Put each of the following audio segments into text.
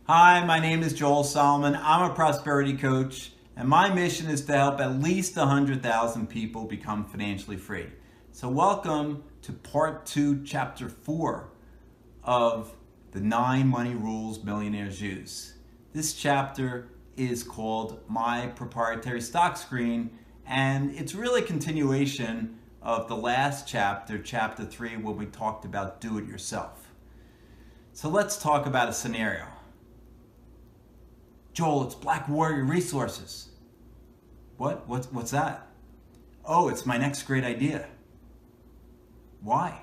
Hi, my name is Joel Solomon. I'm a prosperity coach, and my mission is to help at least 100,000 people become financially free. So welcome to part 2, chapter 4 of the 9 Money Rules Millionaires Use. This chapter is called My Proprietary Stock Screen, and it's really a continuation of the last chapter, chapter 3, where we talked about do it yourself. So let's talk about a scenario. Joel, it's Black Warrior Resources. What's that? Oh, it's my next great idea. Why?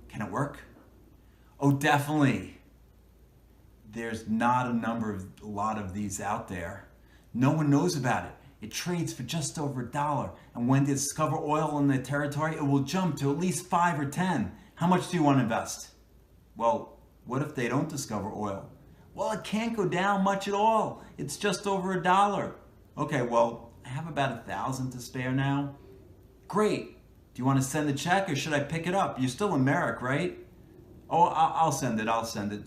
Can it work? Oh, definitely. There's not a lot of these out there. No one knows about it. It trades for just over $1. And when they discover oil in the territory, it will jump to at least 5 or 10. How much do you want to invest? Well, what if they don't discover oil? Well, it can't go down much at all. It's just over $1. Okay, well, I have about 1,000 to spare now. Great. Do you want to send a check or should I pick it up? You're still in Merrick, right? Oh, I'll send it.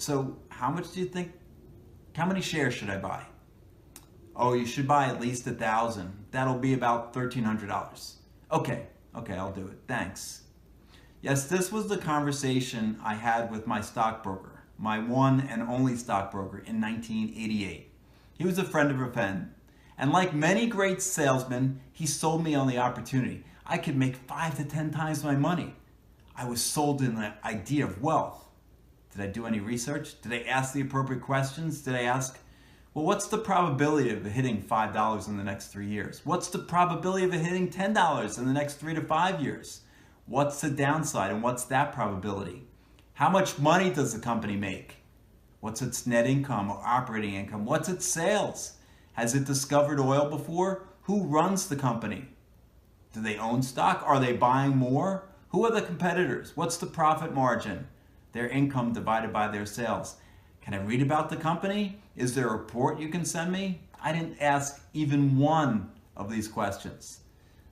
So how much do you think, how many shares should I buy? Oh, you should buy at least 1,000. That'll be about $1,300. Okay, I'll do it. Thanks. Yes, this was the conversation I had with my stockbroker. My one and only stockbroker in 1988. He was a friend of a friend. And like many great salesmen, he sold me on the opportunity. I could make 5 to 10 times my money. I was sold in the idea of wealth. Did I do any research? Did I ask the appropriate questions? Did I ask, well, what's the probability of hitting $5 in the next 3 years? What's the probability of it hitting $10 in the next 3 to 5 years? What's the downside and what's that probability? How much money does the company make? What's its net income or operating income? What's its sales? Has it discovered oil before? Who runs the company? Do they own stock? Are they buying more? Who are the competitors? What's the profit margin? Their income divided by their sales. Can I read about the company? Is there a report you can send me? I didn't ask even one of these questions.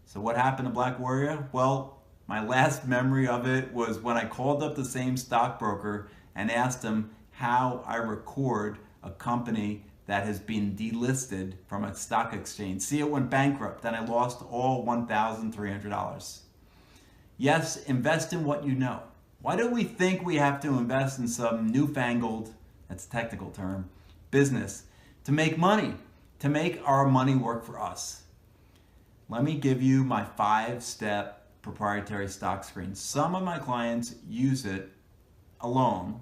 So what happened to Black Warrior? Well, my last memory of it was when I called up the same stockbroker and asked him how I record a company that has been delisted from a stock exchange. See, it went bankrupt and I lost all $1,300. Yes, invest in what you know. Why do we think we have to invest in some newfangled, that's a technical term, business to make money, to make our money work for us? Let me give you my 5-step proprietary stock screen. Some of my clients use it alone,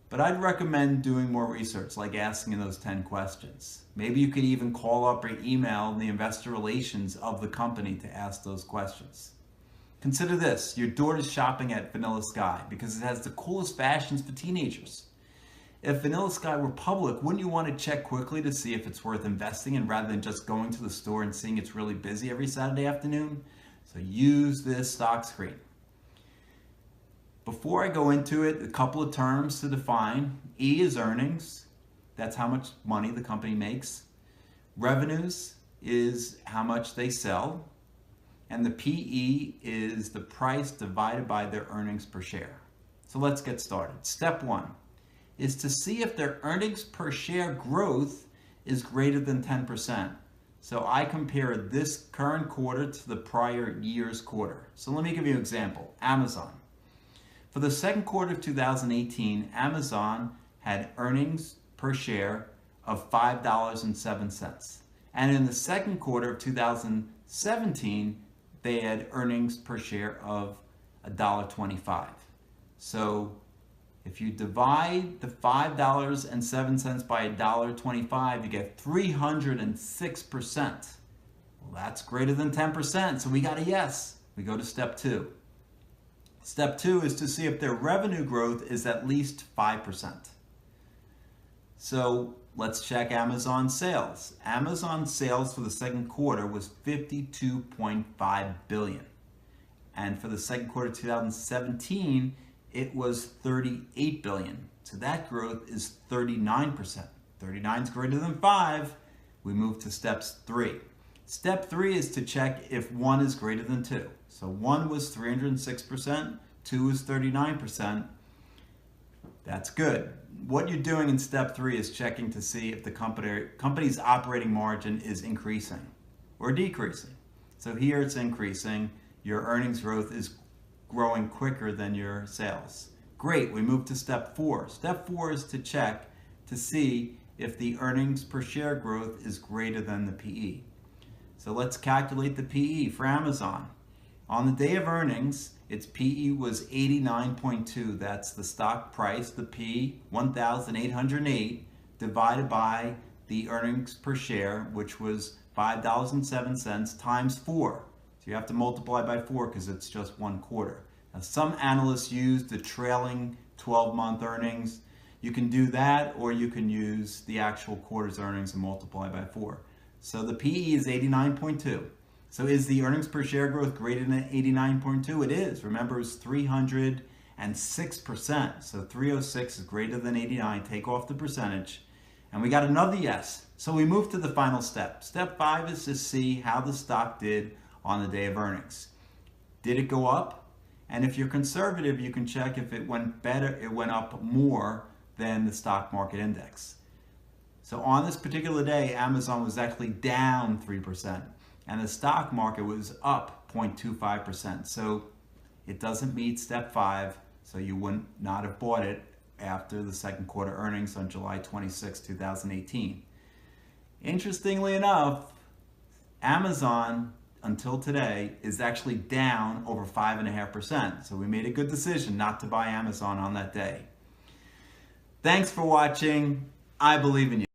but I'd recommend doing more research, like asking those 10 questions. Maybe you could even call up or email the investor relations of the company to ask those questions. Consider this, your daughter's shopping at Vanilla Sky because it has the coolest fashions for teenagers. If Vanilla Sky were public, wouldn't you want to check quickly to see if it's worth investing in rather than just going to the store and seeing it's really busy every Saturday afternoon? So use this stock screen. Before I go into it, a couple of terms to define. E is earnings. That's how much money the company makes. Revenues is how much they sell. And the PE is the price divided by their earnings per share. So let's get started. Step 1 is to see if their earnings per share growth is greater than 10%. So I compare this current quarter to the prior year's quarter. So let me give you an example. Amazon. For the second quarter of 2018, Amazon had earnings per share of $5.07. And in the second quarter of 2017, they had earnings per share of $1.25. So if you divide the $5.07 by $1.25, you get 306%. Well, that's greater than 10%, so we got a yes. We go to step 2. Step 2 is to see if their revenue growth is at least 5%. So let's check Amazon sales. Amazon sales for the second quarter was $52.5 billion. And for the second quarter of 2017, it was $38 billion. So that growth is 39%. 39 is greater than 5. We move to steps 3. Step 3 is to check if 1 is greater than 2. So 1 was 306%, 2 is 39%. That's good. what you're doing in step 3 is checking to see if the company's operating margin is increasing or decreasing. So here it's increasing. Your earnings growth is growing quicker than your sales. Great, we move to step 4. Step 4 is to check to see if the earnings per share growth is greater than the PE. So let's calculate the PE for Amazon. On the day of earnings, its PE was 89.2. That's the stock price, the P, 1,808, divided by the earnings per share, which was $5.07 times 4. So you have to multiply by 4 because it's just 1 quarter. Now, some analysts use the trailing 12-month earnings. You can do that, or you can use the actual quarter's earnings and multiply by 4. So the PE is 89.2. So is the earnings per share growth greater than 89.2? It is. Remember, it's 306%. So 306 is greater than 89. Take off the percentage. And we got another yes. So we move to the final step. Step 5 is to see how the stock did on the day of earnings. Did it go up? And if you're conservative, you can check if it went better, it went up more than the stock market index. So on this particular day, Amazon was actually down 3%, and the stock market was up 0.25%. So it doesn't meet step 5, so you would not have bought it after the second quarter earnings on July 26, 2018. Interestingly enough, Amazon until today is actually down over 5.5%. So we made a good decision not to buy Amazon on that day. Thanks for watching. I believe in you.